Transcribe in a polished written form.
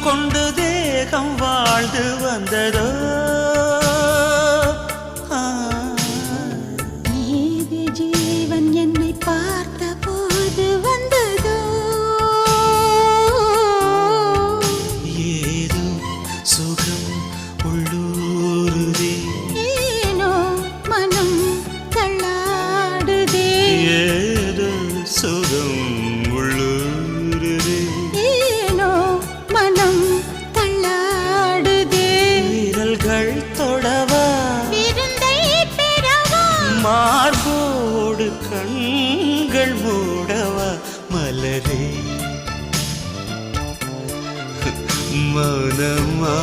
கொண்டு தேகம் வாழ்ந்து வந்ததோ நீதி ஜீவன் என்னை பார்த்த போது வந்ததோ ஏதோ சுகம் உள்ளூருதே ஏனோ மனம் தள்ளாடுதே ஏதோ சுகம் உள்ளூருதே ஏனோ மனம் தள்ளாடுதே விரல்கள் தொடவா விருந்தை பெறவா மார்போடு கண்கள் மூடவா மலரே மனமா